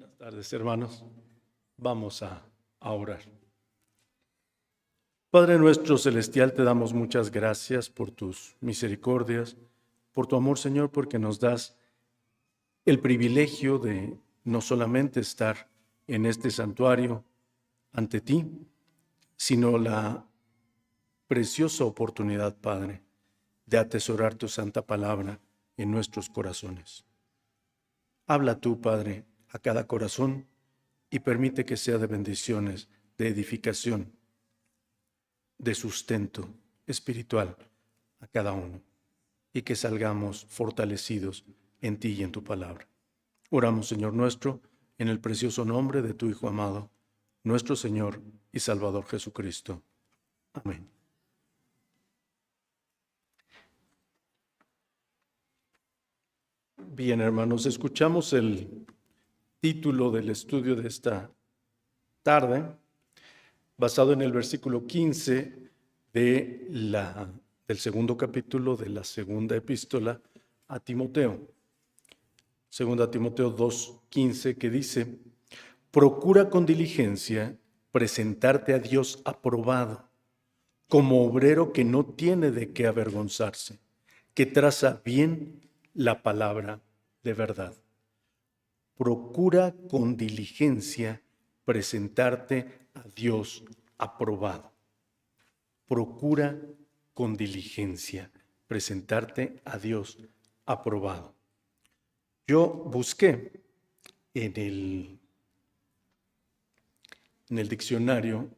Buenas tardes, hermanos. Vamos a orar. Padre nuestro celestial, te damos muchas gracias por tus misericordias, por tu amor, Señor, porque nos das el privilegio de no solamente estar en este santuario ante ti, sino la preciosa oportunidad, Padre, de atesorar tu santa palabra en nuestros corazones. Habla tú, Padre, a cada corazón y permite que sea de bendiciones, de edificación, de sustento espiritual a cada uno, y que salgamos fortalecidos en ti y en tu palabra. Oramos, Señor nuestro, en el precioso nombre de tu Hijo amado, nuestro Señor y Salvador Jesucristo. Amén. Bien, hermanos, escuchamos el título del estudio de esta tarde, basado en el versículo 15 del segundo capítulo de la segunda epístola a Timoteo. Segunda Timoteo 2:15, que dice: procura con diligencia presentarte a Dios aprobado, como obrero que no tiene de qué avergonzarse, que traza bien la palabra de verdad. Procura con diligencia presentarte a Dios aprobado. Procura con diligencia presentarte a Dios aprobado. Yo busqué en el diccionario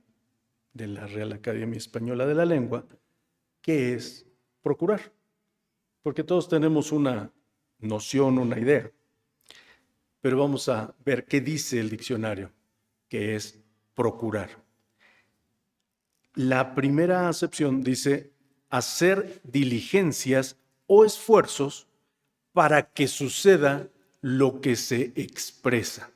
de la Real Academia Española de la Lengua qué es procurar, porque todos tenemos una noción, una idea, pero vamos a ver qué dice el diccionario, que es procurar. La primera acepción dice: hacer diligencias o esfuerzos para que suceda lo que se expresa.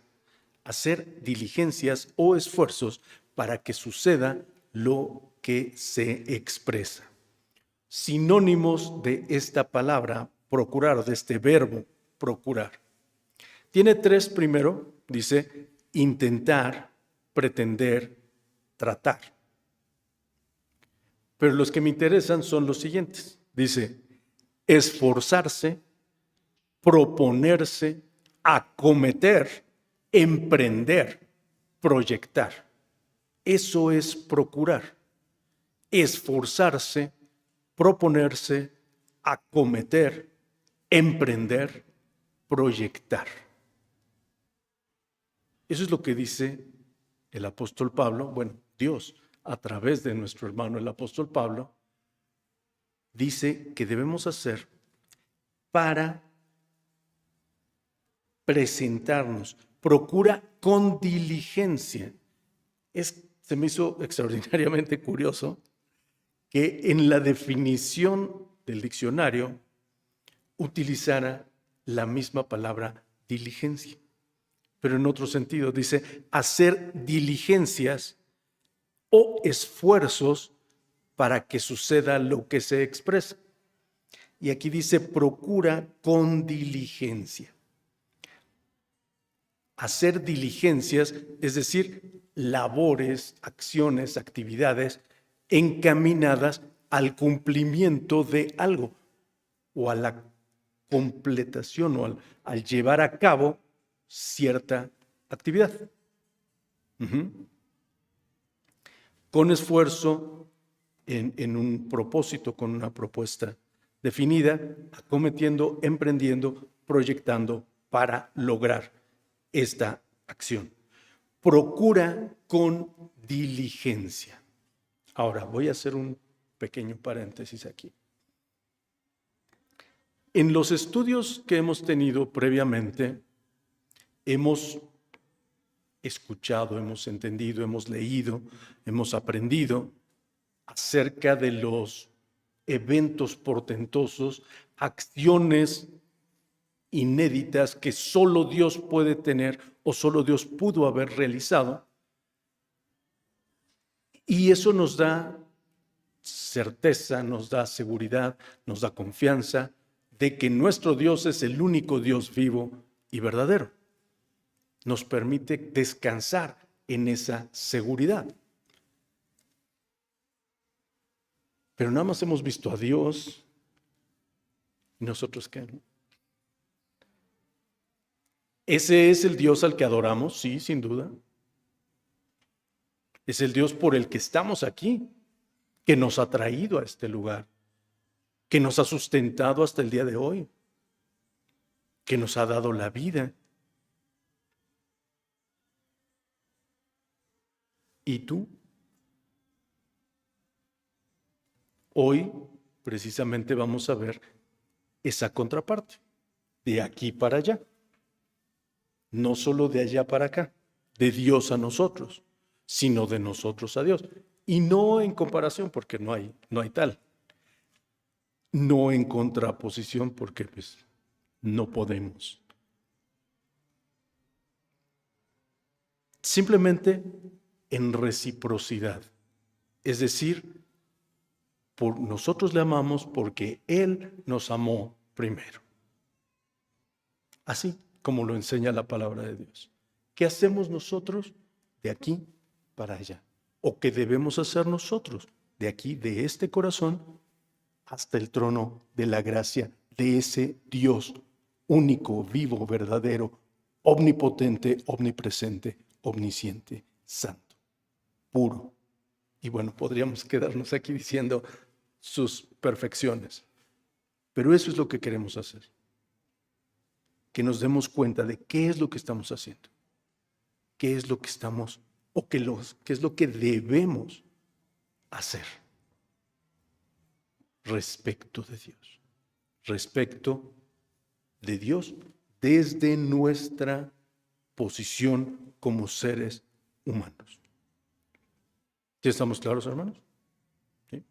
Hacer diligencias o esfuerzos para que suceda lo que se expresa. Sinónimos de esta palabra procurar, de este verbo procurar. Tiene tres primero, dice intentar, pretender, tratar. Pero los que me interesan son los siguientes. Dice esforzarse, proponerse, acometer, emprender, proyectar. Eso es procurar. Esforzarse, proponerse, acometer, emprender, proyectar. Eso es lo que dice el apóstol Pablo, bueno, Dios, a través de nuestro hermano el apóstol Pablo, dice que debemos hacer para presentarnos. Procura con diligencia. Se me hizo extraordinariamente curioso que en la definición del diccionario utilizara la misma palabra diligencia, pero en otro sentido. Dice hacer diligencias o esfuerzos para que suceda lo que se expresa. Y aquí dice procura con diligencia. Hacer diligencias, es decir, labores, acciones, actividades encaminadas al cumplimiento de algo o a la completación o al llevar a cabo cierta actividad. Con esfuerzo, en un propósito, con una propuesta definida, acometiendo, emprendiendo, proyectando para lograr esta acción. Procura con diligencia. Ahora, voy a hacer un pequeño paréntesis aquí. En los estudios que hemos tenido previamente, hemos escuchado, hemos entendido, hemos leído, hemos aprendido acerca de los eventos portentosos, acciones inéditas que solo Dios puede tener o solo Dios pudo haber realizado. Y eso nos da certeza, nos da seguridad, nos da confianza de que nuestro Dios es el único Dios vivo y verdadero. nos permite descansar en esa seguridad. Pero nada más hemos visto a Dios y nosotros qué, ¿no? ¿Ese es el Dios al que adoramos? Sí, sin duda. Es el Dios por el que estamos aquí, que nos ha traído a este lugar, que nos ha sustentado hasta el día de hoy, que nos ha dado la vida. ¿Y tú? Hoy precisamente vamos a ver esa contraparte, de aquí para allá. No solo de allá para acá, de Dios a nosotros, sino de nosotros a Dios. Y no en comparación, porque no hay tal. No en contraposición, porque pues no podemos. Simplemente en reciprocidad. Es decir, nosotros le amamos porque Él nos amó primero. Así como lo enseña la palabra de Dios. ¿Qué hacemos nosotros de aquí para allá? ¿O qué debemos hacer nosotros de aquí, de este corazón, hasta el trono de la gracia de ese Dios único, vivo, verdadero, omnipotente, omnipresente, omnisciente, santo, puro? Y bueno, podríamos quedarnos aquí diciendo sus perfecciones, pero eso es lo que queremos hacer. Que nos demos cuenta de qué es lo que estamos haciendo, qué es lo que estamos, o qué es lo que debemos hacer respecto de Dios, desde nuestra posición como seres humanos. ¿Ya estamos claros, hermanos? ¿Sí?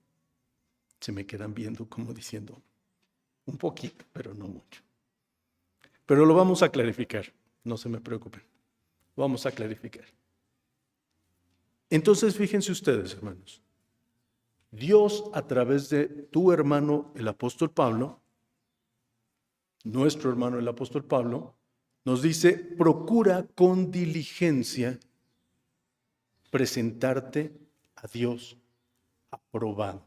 Se me quedan viendo como diciendo un poquito, pero no mucho. Pero lo vamos a clarificar, no se me preocupen, vamos a clarificar. Entonces, fíjense ustedes, hermanos, Dios a través de tu hermano, el apóstol Pablo, nuestro hermano, el apóstol Pablo, nos dice: procura con diligencia presentarte a Dios aprobado.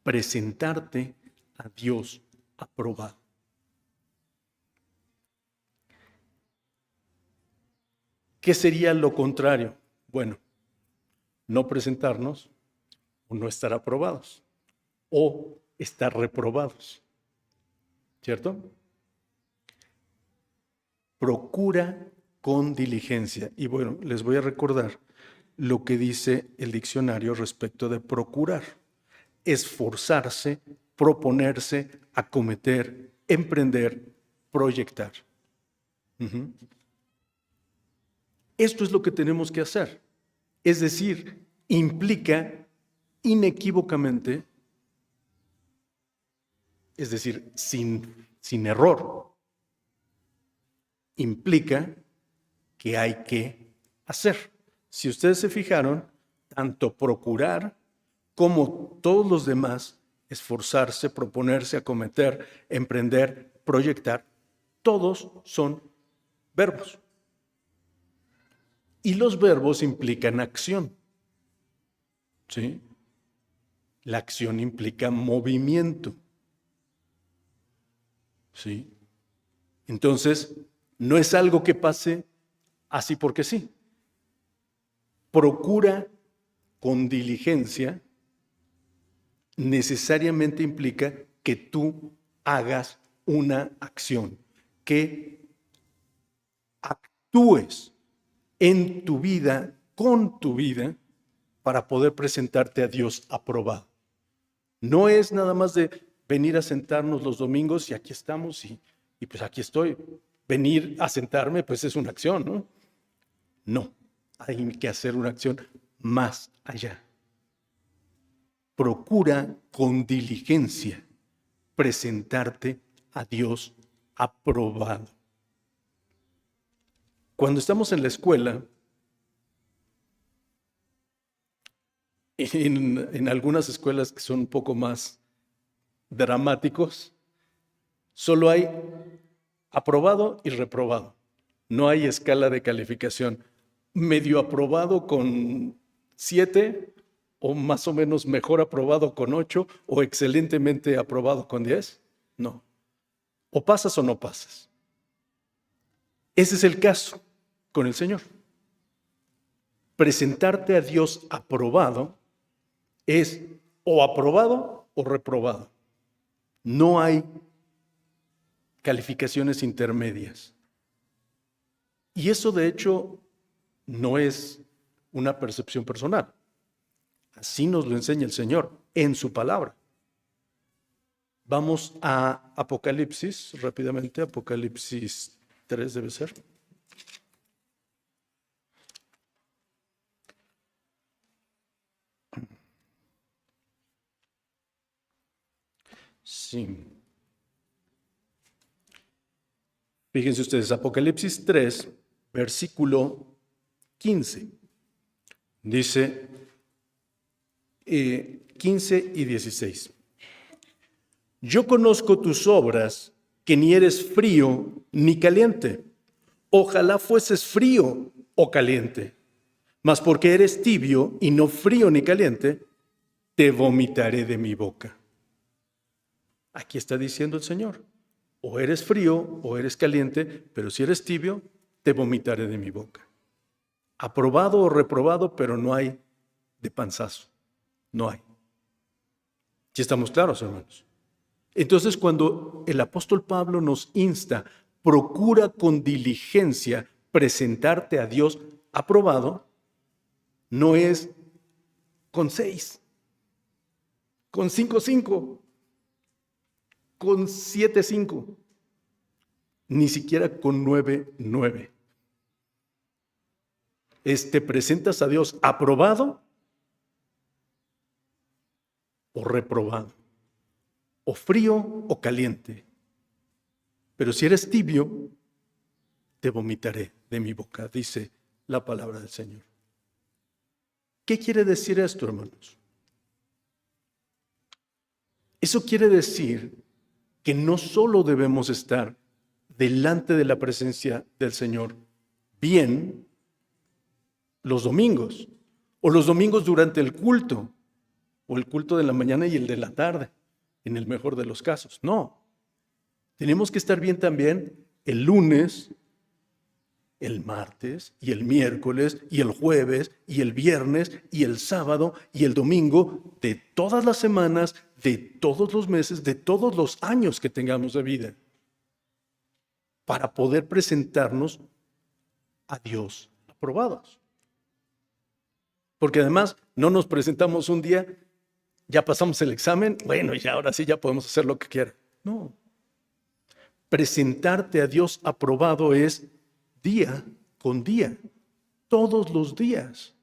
Presentarte a Dios aprobado. ¿Qué sería lo contrario? Bueno, no presentarnos o no estar aprobados o estar reprobados, ¿cierto? Procura con diligencia. Y bueno, les voy a recordar lo que dice el diccionario respecto de procurar: esforzarse, proponerse, acometer, emprender, proyectar. Esto es lo que tenemos que hacer. Es decir, implica inequívocamente, es decir, sin error, implica que hay que hacer. Si ustedes se fijaron, tanto procurar como todos los demás, esforzarse, proponerse, acometer, emprender, proyectar, todos son verbos. Y los verbos implican acción, ¿sí? La acción implica movimiento, ¿sí? Entonces, no es algo que pase así porque sí. Procura con diligencia necesariamente implica que tú hagas una acción, que actúes en tu vida, con tu vida, para poder presentarte a Dios aprobado. No es nada más de venir a sentarnos los domingos y aquí estamos y pues aquí estoy. Venir a sentarme pues es una acción, ¿no? No, hay que hacer una acción más allá. Procura con diligencia presentarte a Dios aprobado. Cuando estamos en la escuela, en algunas escuelas que son un poco más dramáticos, solo hay aprobado y reprobado. No hay escala de calificación. Medio aprobado con 7, o más o menos mejor aprobado con 8, o excelentemente aprobado con 10. No. O pasas o no pasas. Ese es el caso con el Señor. Presentarte a Dios aprobado es o aprobado o reprobado. No hay calificaciones intermedias. Y eso, de hecho, no es una percepción personal. Así nos lo enseña el Señor en su palabra. Vamos a Apocalipsis, rápidamente, Apocalipsis 3 debe ser. Sí. Fíjense ustedes, Apocalipsis 3, versículo 15. Dice 15 y 16. Yo conozco tus obras, que ni eres frío ni caliente. Ojalá fueses frío o caliente. Mas porque eres tibio y no frío ni caliente, te vomitaré de mi boca. Aquí está diciendo el Señor. O eres frío o eres caliente, pero si eres tibio, te vomitaré de mi boca. Aprobado o reprobado, pero no hay de panzazo. No hay. ¿Sí estamos claros, hermanos? Entonces, cuando el apóstol Pablo nos insta, procura con diligencia presentarte a Dios aprobado, no es con 6, con 5.5, con 7.5, ni siquiera con 9.9. Te presentas a Dios aprobado o reprobado, o frío o caliente. Pero si eres tibio, te vomitaré de mi boca, dice la palabra del Señor. ¿Qué quiere decir esto, hermanos? Eso quiere decir que no solo debemos estar delante de la presencia del Señor bien los domingos, o los domingos durante el culto, o el culto de la mañana y el de la tarde, en el mejor de los casos. No. Tenemos que estar bien también el lunes, el martes y el miércoles y el jueves y el viernes y el sábado y el domingo de todas las semanas, de todos los meses, de todos los años que tengamos de vida, para poder presentarnos a Dios aprobados. Porque además no nos presentamos un día, ya pasamos el examen, bueno, y ahora sí ya podemos hacer lo que quiera. No. Presentarte a Dios aprobado es día con día, todos los días,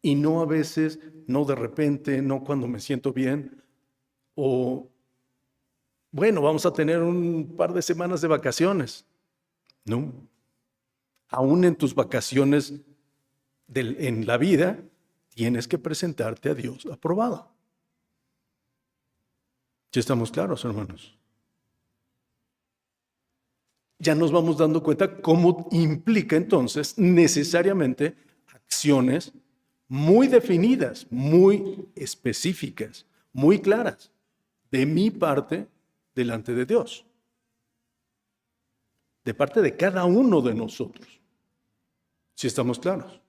y no a veces, no de repente, no cuando me siento bien, o bueno, vamos a tener un par de semanas de vacaciones. No, aún en tus vacaciones en la vida tienes que presentarte a Dios aprobado. ¿Ya estamos claros, hermanos? Ya nos vamos dando cuenta cómo implica entonces necesariamente acciones muy definidas, muy específicas, muy claras, de mi parte delante de Dios, de parte de cada uno de nosotros. ¿Sí estamos claros?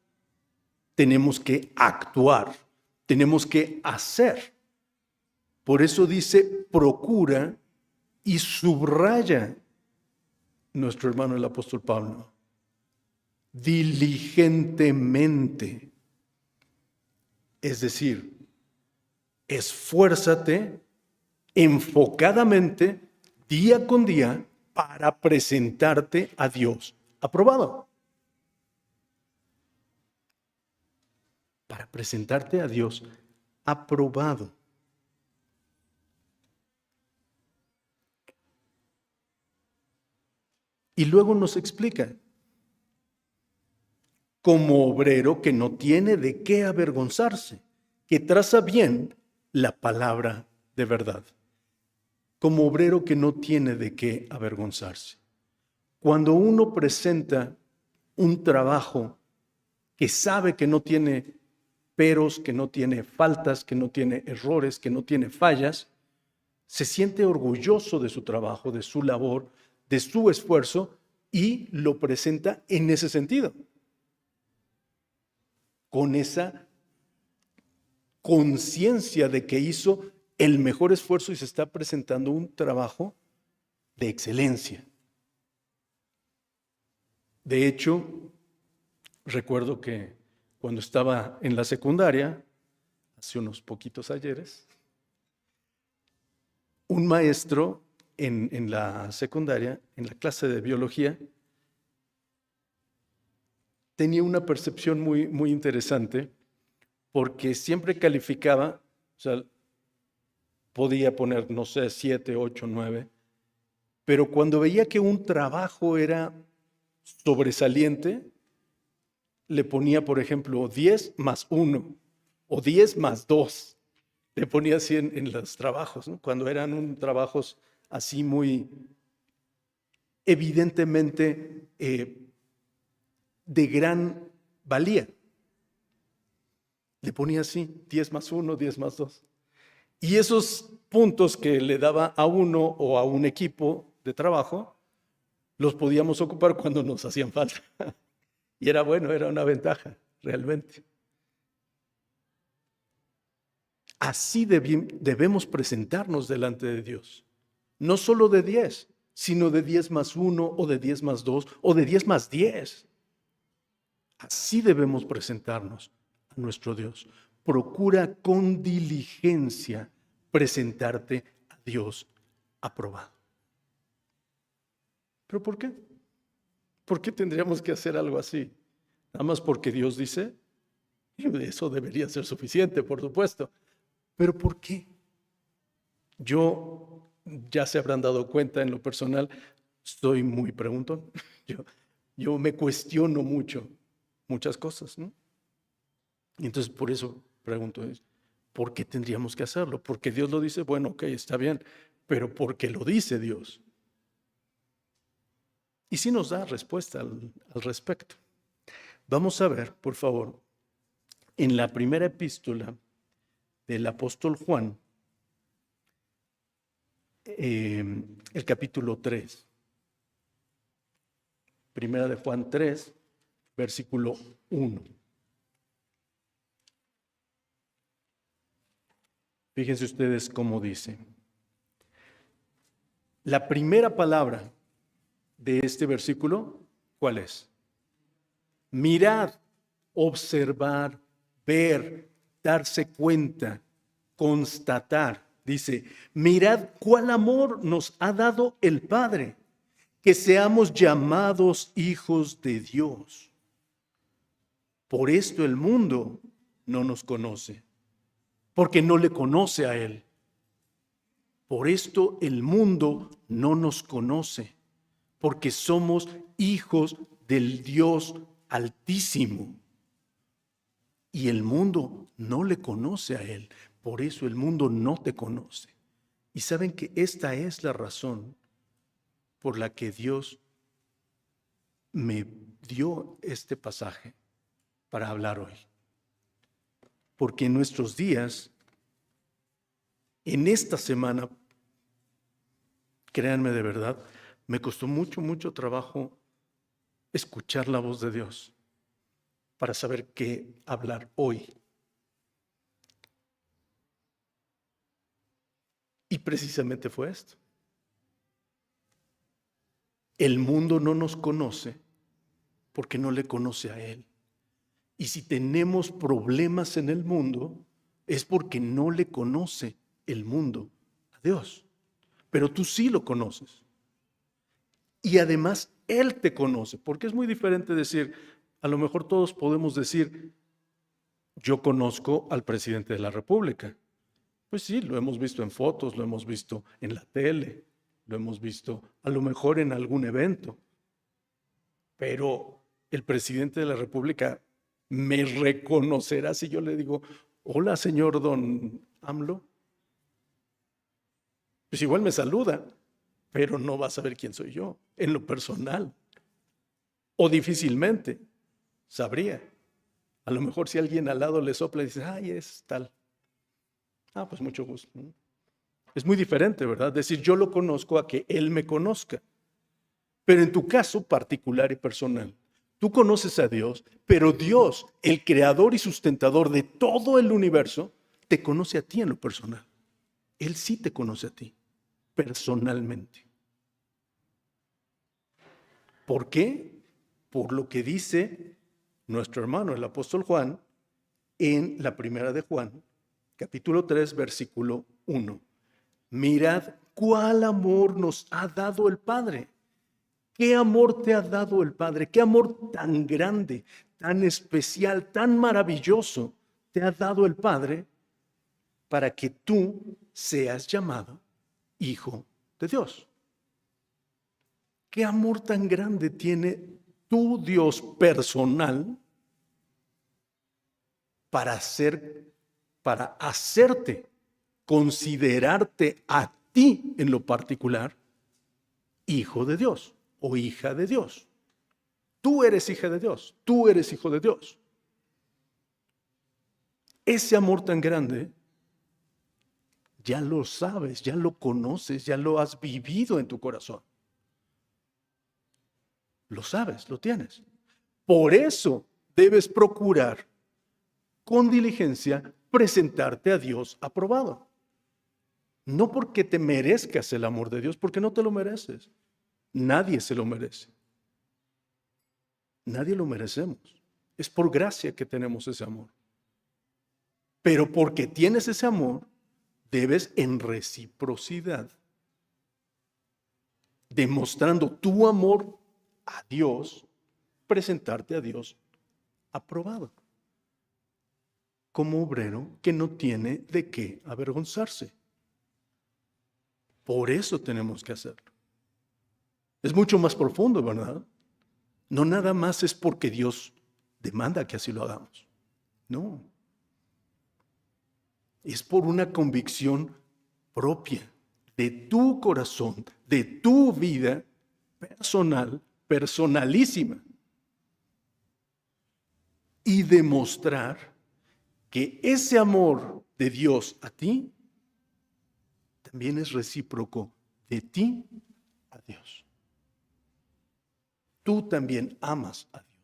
Tenemos que actuar, tenemos que hacer. Por eso dice, procura y subraya nuestro hermano el apóstol Pablo, diligentemente. Es decir, esfuérzate enfocadamente, día con día, para presentarte a Dios aprobado. Para presentarte a Dios aprobado. Y luego nos explica, como obrero que no tiene de qué avergonzarse, que traza bien la palabra de verdad. como obrero que no tiene de qué avergonzarse. Cuando uno presenta un trabajo que sabe que no tiene peros, que no tiene faltas, que no tiene errores, que no tiene fallas, se siente orgulloso de su trabajo, de su labor, de su esfuerzo y lo presenta en ese sentido, con esa conciencia de que hizo el mejor esfuerzo y se está presentando un trabajo de excelencia. De hecho, recuerdo que cuando estaba en la secundaria, hace unos poquitos ayeres, un maestro en la secundaria, en la clase de biología, tenía una percepción muy interesante porque siempre calificaba, o sea, podía poner, no sé, 7, 8, 9, pero cuando veía que un trabajo era sobresaliente, le ponía, por ejemplo, 10 más 1 o 10 más 2. Le ponía así en los trabajos, ¿no? Cuando eran trabajos así muy evidentemente de gran valía. Le ponía así, 10 más 1, 10 más 2. Y esos puntos que le daba a uno o a un equipo de trabajo, los podíamos ocupar cuando nos hacían falta. Y era bueno, era una ventaja, realmente. Así debemos presentarnos delante de Dios. No solo de 10, sino de 10 más 1 o de 10 más 2 o de 10 más 10. Así debemos presentarnos a nuestro Dios. Procura con diligencia presentarte a Dios aprobado. ¿Pero por qué? ¿Por qué tendríamos que hacer algo así? Nada más porque Dios dice, eso debería ser suficiente, por supuesto. ¿Pero por qué? Yo, ya se habrán dado cuenta en lo personal, estoy muy preguntón. Yo me cuestiono muchas cosas, ¿no? Y entonces por eso pregunto, ¿por qué tendríamos que hacerlo? Porque Dios lo dice, bueno, ok, está bien, pero ¿por qué lo dice Dios? Y sí nos da respuesta al respecto. Vamos a ver, por favor, en la primera epístola del apóstol Juan, el capítulo 3. Primera de Juan 3, versículo 1. Fíjense ustedes cómo dice. La primera palabra de este versículo, ¿cuál es? Mirad, observar, ver, darse cuenta, constatar. Dice, mirad cuál amor nos ha dado el Padre, que seamos llamados hijos de Dios. Por esto el mundo no nos conoce, porque no le conoce a Él. Por esto el mundo no nos conoce, porque somos hijos del Dios Altísimo. Y el mundo no le conoce a Él, por eso el mundo no te conoce. Y saben que esta es la razón por la que Dios me dio este pasaje para hablar hoy. Porque en nuestros días, en esta semana, créanme de verdad, me costó mucho trabajo escuchar la voz de Dios para saber qué hablar hoy. Y precisamente fue esto. El mundo no nos conoce porque no le conoce a Él. Y si tenemos problemas en el mundo, es porque no le conoce el mundo a Dios. Pero tú sí lo conoces. Y además Él te conoce, porque es muy diferente decir, a lo mejor todos podemos decir, yo conozco al presidente de la República. Pues sí, lo hemos visto en fotos, lo hemos visto en la tele, lo hemos visto a lo mejor en algún evento. Pero el presidente de la República me reconocerá si yo le digo, hola señor don AMLO. Pues igual me saluda, pero no va a saber quién soy yo, en lo personal. O difícilmente sabría. A lo mejor si alguien al lado le sopla y dice, ay, es tal. Ah, pues mucho gusto. Es muy diferente, ¿verdad? Decir, yo lo conozco a que él me conozca. Pero en tu caso particular y personal, tú conoces a Dios, pero Dios, el creador y sustentador de todo el universo, te conoce a ti en lo personal. Él sí te conoce a ti, personalmente. ¿Por qué? Por lo que dice nuestro hermano, el apóstol Juan, en la primera de Juan, capítulo 3, versículo 1. Mirad cuál amor nos ha dado el Padre. ¿Qué amor te ha dado el Padre? ¿Qué amor tan grande, tan especial, tan maravilloso te ha dado el Padre para que tú seas llamado hijo de Dios? ¿Qué amor tan grande tiene tu Dios personal para hacerte, considerarte a ti en lo particular, hijo de Dios o hija de Dios? Tú eres hija de Dios, tú eres hijo de Dios. Ese amor tan grande, ya lo sabes, ya lo conoces, ya lo has vivido en tu corazón. Lo sabes, lo tienes. Por eso debes procurar con diligencia presentarte a Dios aprobado. No porque te merezcas el amor de Dios, porque no te lo mereces. Nadie se lo merece. Nadie lo merecemos. Es por gracia que tenemos ese amor. Pero porque tienes ese amor, debes en reciprocidad, demostrando tu amor a Dios, presentarte a Dios aprobado, como obrero que no tiene de qué avergonzarse. Por eso tenemos que hacerlo. Es mucho más profundo, ¿verdad? No nada más es porque Dios demanda que así lo hagamos. No. Es por una convicción propia de tu corazón, de tu vida personal, personalísima. Y demostrar que ese amor de Dios a ti también es recíproco de ti a Dios. Tú también amas a Dios.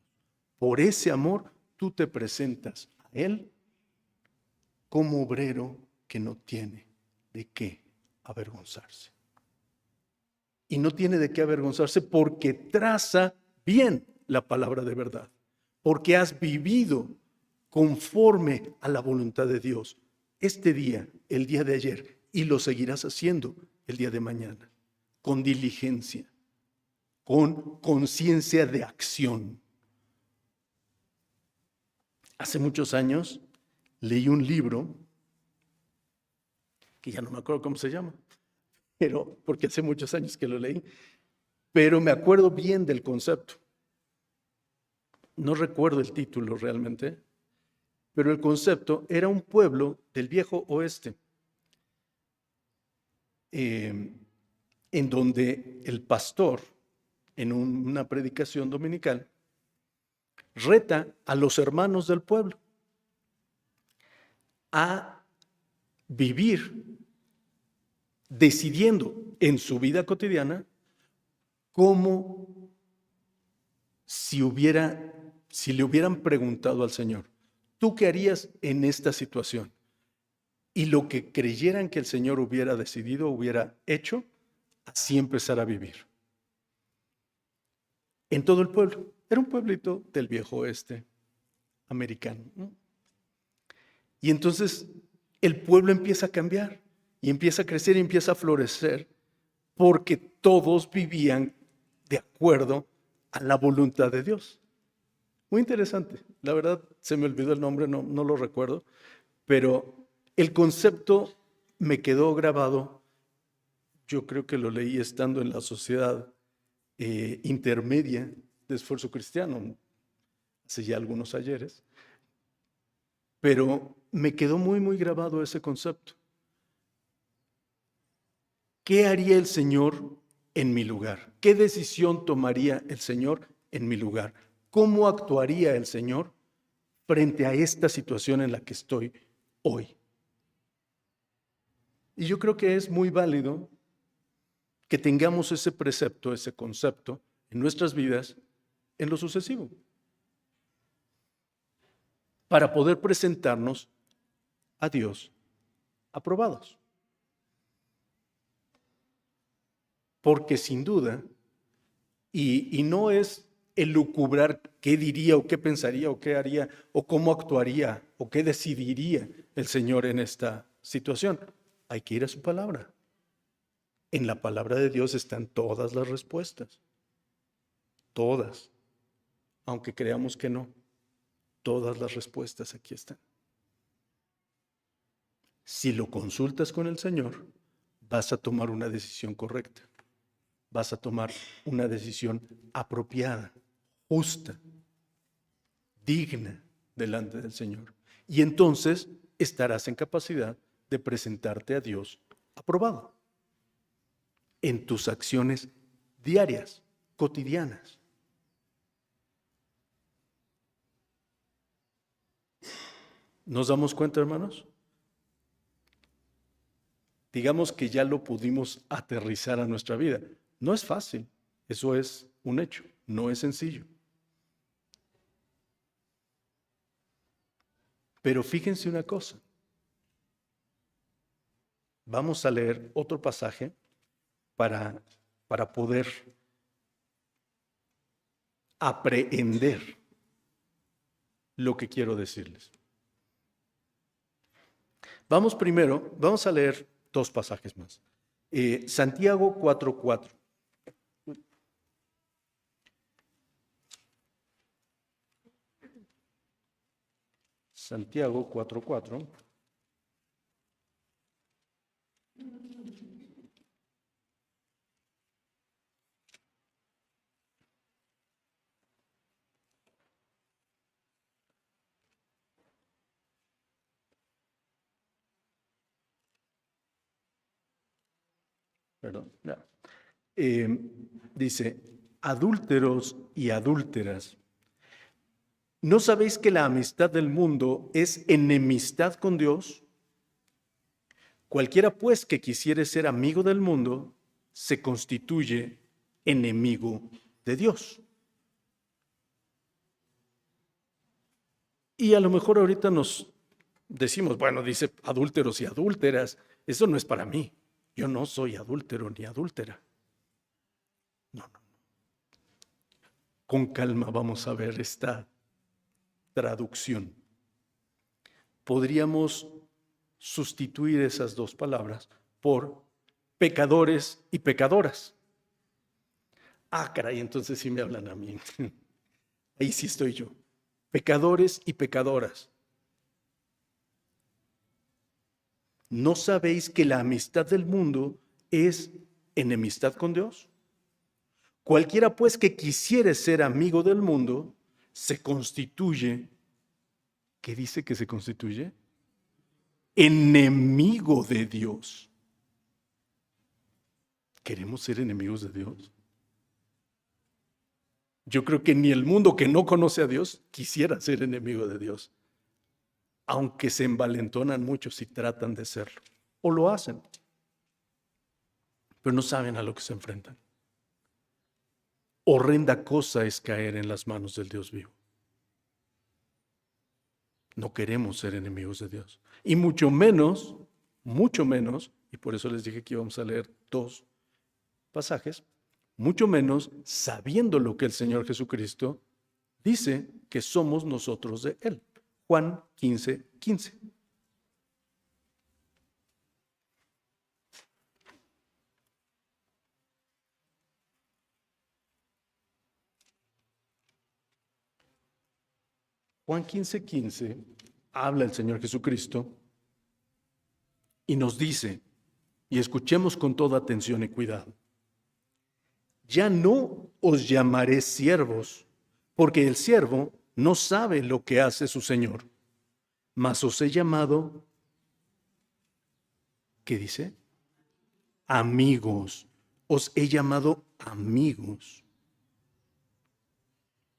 Por ese amor tú te presentas a Él como obrero que no tiene de qué avergonzarse. Y no tiene de qué avergonzarse porque traza bien la palabra de verdad, porque has vivido conforme a la voluntad de Dios este día, el día de ayer, y lo seguirás haciendo el día de mañana, con diligencia, con conciencia de acción. Hace muchos años leí un libro, que ya no me acuerdo cómo se llama, pero porque hace muchos años que lo leí, pero me acuerdo bien del concepto. No recuerdo el título realmente, pero el concepto era un pueblo del viejo oeste, en donde el pastor, en una predicación dominical, reta a los hermanos del pueblo a vivir decidiendo en su vida cotidiana como si le hubieran preguntado al Señor, ¿tú qué harías en esta situación? Y lo que creyeran que el Señor hubiera decidido, hubiera hecho, así empezar a vivir. En todo el pueblo. Era un pueblito del viejo oeste americano, ¿no? Y entonces el pueblo empieza a cambiar y empieza a crecer y empieza a florecer porque todos vivían de acuerdo a la voluntad de Dios. Muy interesante. La verdad, se me olvidó el nombre, no lo recuerdo, pero el concepto me quedó grabado. Yo creo que lo leí estando en la sociedad intermedia de Esfuerzo Cristiano, hace ya algunos ayeres, pero me quedó muy, muy grabado ese concepto. ¿qué haría el Señor en mi lugar? ¿Qué decisión tomaría el Señor en mi lugar? ¿Cómo actuaría el Señor frente a esta situación en la que estoy hoy? Y yo creo que es muy válido que tengamos ese precepto, ese concepto en nuestras vidas en lo sucesivo, para poder presentarnos a Dios aprobados. Porque sin duda, y no es elucubrar qué diría o qué pensaría o qué haría o cómo actuaría o qué decidiría el Señor en esta situación. Hay que ir a su palabra. En la palabra de Dios están todas las respuestas. Todas. Aunque creamos que no. Todas las respuestas aquí están. Si lo consultas con el Señor, vas a tomar una decisión correcta. Vas a tomar una decisión apropiada, justa, digna delante del Señor. Y entonces estarás en capacidad de presentarte a Dios aprobado en tus acciones diarias, cotidianas. ¿Nos damos cuenta, hermanos? Digamos que ya lo pudimos aterrizar a nuestra vida. No es fácil, eso es un hecho, no es sencillo. Pero fíjense una cosa. Vamos a leer otro pasaje para poder aprehender lo que quiero decirles. Vamos a leer dos pasajes más. Santiago 4:4. Santiago 4:4. Perdón. No. Dice, adúlteros y adúlteras, ¿no sabéis que la amistad del mundo es enemistad con Dios? Cualquiera pues que quisiere ser amigo del mundo, se constituye enemigo de Dios. Y a lo mejor ahorita nos decimos, bueno, dice adúlteros y adúlteras, eso no es para mí. Yo no soy adúltero ni adúltera. No. Con calma vamos a ver esta traducción. Podríamos sustituir esas dos palabras por pecadores y pecadoras. Ah, caray, entonces sí me hablan a mí. Ahí sí estoy yo. Pecadores y pecadoras. ¿No sabéis que la amistad del mundo es enemistad con Dios? Cualquiera pues que quisiere ser amigo del mundo, se constituye, ¿qué dice que se constituye? Enemigo de Dios. ¿Queremos ser enemigos de Dios? Yo creo que ni el mundo que no conoce a Dios quisiera ser enemigo de Dios, aunque se envalentonan muchos y tratan de serlo, o lo hacen, pero no saben a lo que se enfrentan. Horrenda cosa es caer en las manos del Dios vivo. No queremos ser enemigos de Dios. Y mucho menos, y por eso les dije que íbamos a leer dos pasajes, mucho menos sabiendo lo que el Señor Jesucristo dice que somos nosotros de Él. Juan 15:15. Juan 15:15 habla el Señor Jesucristo y nos dice, y escuchemos con toda atención y cuidado, ya no os llamaré siervos, porque el siervo no sabe lo que hace su Señor, mas os he llamado, ¿qué dice? amigos. Os he llamado amigos,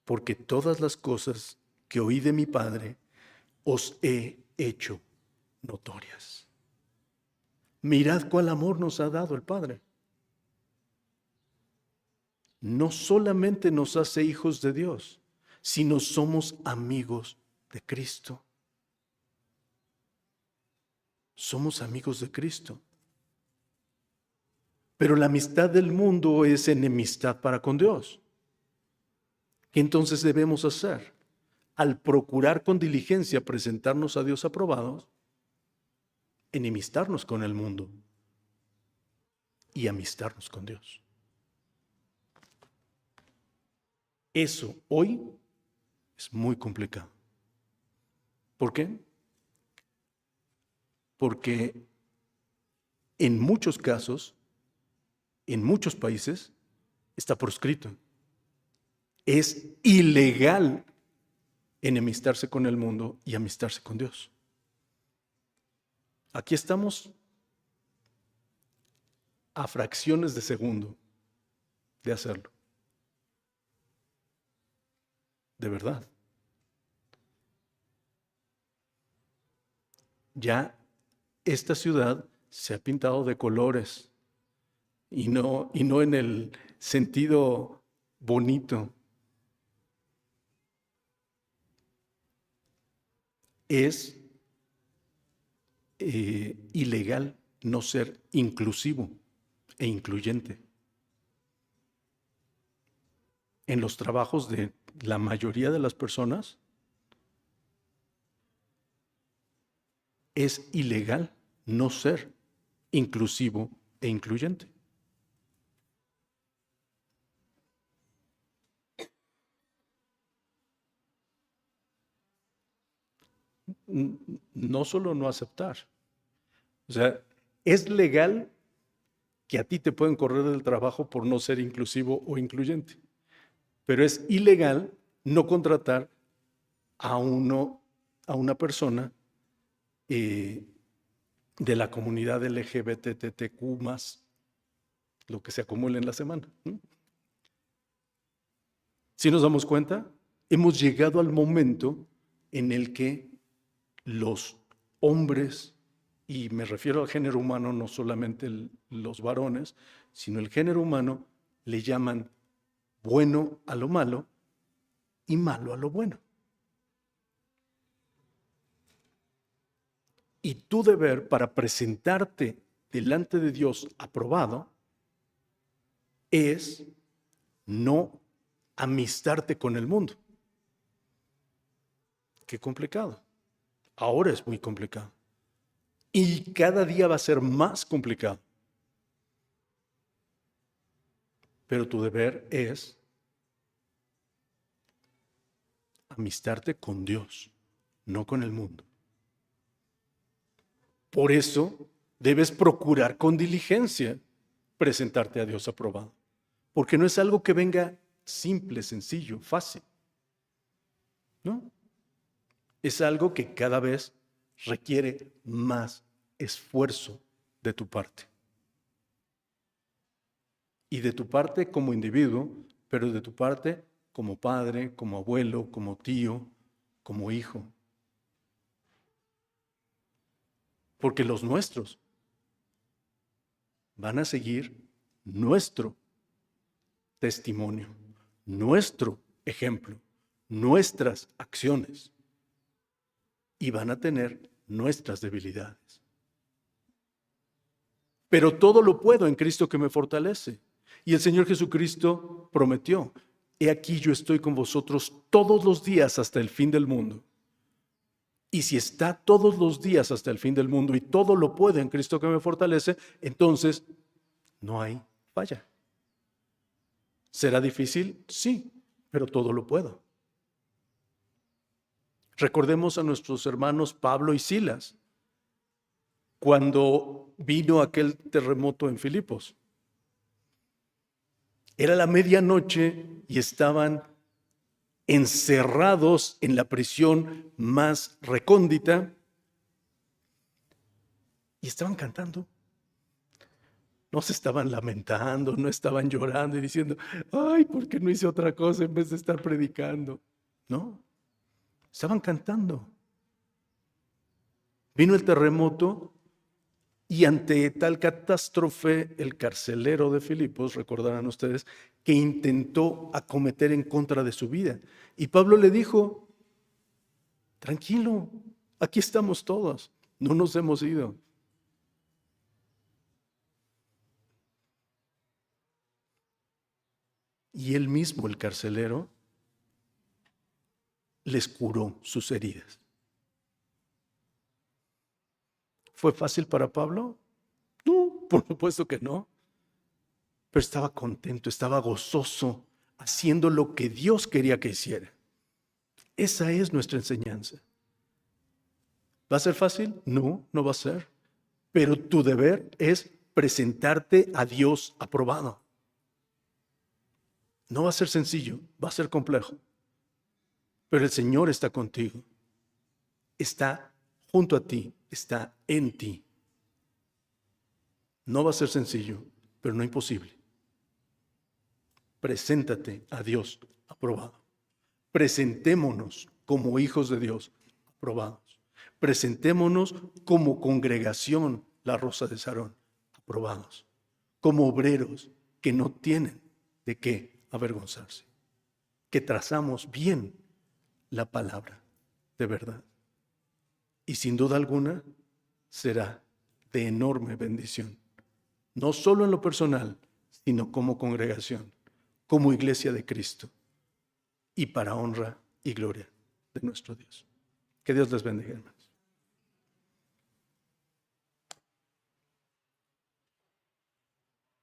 porque todas las cosas que oí de mi Padre os he hecho notorias. Mirad cuál amor nos ha dado el Padre. No solamente nos hace hijos de Dios, sino somos amigos de Cristo. Somos amigos de Cristo. Pero la amistad del mundo es enemistad para con Dios. ¿Qué entonces debemos hacer? Al procurar con diligencia presentarnos a Dios aprobados, enemistarnos con el mundo y amistarnos con Dios. Eso hoy es muy complicado. ¿Por qué? Porque en muchos casos, en muchos países, está proscrito. Es ilegal enemistarse con el mundo y amistarse con Dios. Aquí estamos a fracciones de segundo de hacerlo. De verdad. Ya esta ciudad se ha pintado de colores y no en el sentido bonito. Es ilegal no ser inclusivo e incluyente. En los trabajos de la mayoría de las personas es ilegal no ser inclusivo e incluyente. No solo no aceptar. O sea, es legal que a ti te pueden correr del trabajo por no ser inclusivo o incluyente, pero es ilegal no contratar a una persona de la comunidad LGBTQ+, lo que se acumula en la semana. Si nos damos cuenta, hemos llegado al momento en el que los hombres, y me refiero al género humano, no solamente los varones, sino el género humano, le llaman bueno a lo malo y malo a lo bueno. Y tu deber para presentarte delante de Dios aprobado es no amistarte con el mundo. Qué complicado. Ahora es muy complicado. Y cada día va a ser más complicado. Pero tu deber es amistarte con Dios, no con el mundo. Por eso debes procurar con diligencia presentarte a Dios aprobado. Porque no es algo que venga simple, sencillo, fácil. ¿No? Es algo que cada vez requiere más esfuerzo de tu parte. Y de tu parte como individuo, pero de tu parte como padre, como abuelo, como tío, como hijo. Porque los nuestros van a seguir nuestro testimonio, nuestro ejemplo, nuestras acciones. Y van a tener nuestras debilidades. Pero todo lo puedo en Cristo que me fortalece. Y el Señor Jesucristo prometió: he aquí yo estoy con vosotros todos los días hasta el fin del mundo. Y si está todos los días hasta el fin del mundo y todo lo puedo en Cristo que me fortalece, entonces no hay falla. ¿Será difícil? Sí, pero todo lo puedo. Recordemos a nuestros hermanos Pablo y Silas cuando vino aquel terremoto en Filipos. Era la medianoche y estaban encerrados en la prisión más recóndita y estaban cantando. No se estaban lamentando, no estaban llorando y diciendo, ay, ¿por qué no hice otra cosa en vez de estar predicando? No, estaban cantando. Vino el terremoto y ante tal catástrofe, el carcelero de Filipos, recordarán ustedes, que intentó acometer en contra de su vida. Y Pablo le dijo, tranquilo, aquí estamos todos, no nos hemos ido. Y él mismo, el carcelero, les curó sus heridas. ¿Fue fácil para Pablo? No, por supuesto que no. Pero estaba contento, estaba gozoso, haciendo lo que Dios quería que hiciera. Esa es nuestra enseñanza. ¿Va a ser fácil? No, no va a ser. Pero tu deber es presentarte a Dios aprobado. No va a ser sencillo, va a ser complejo. Pero el Señor está contigo. Está junto a ti, está en ti. No va a ser sencillo, pero no imposible. Preséntate a Dios aprobado. Presentémonos como hijos de Dios aprobados. Presentémonos como congregación, la Rosa de Sarón, aprobados. Como obreros que no tienen de qué avergonzarse. Que trazamos bien la palabra de verdad. Y sin duda alguna será de enorme bendición. No solo en lo personal, sino como congregación, como iglesia de Cristo. Y para honra y gloria de nuestro Dios. Que Dios les bendiga, hermanos.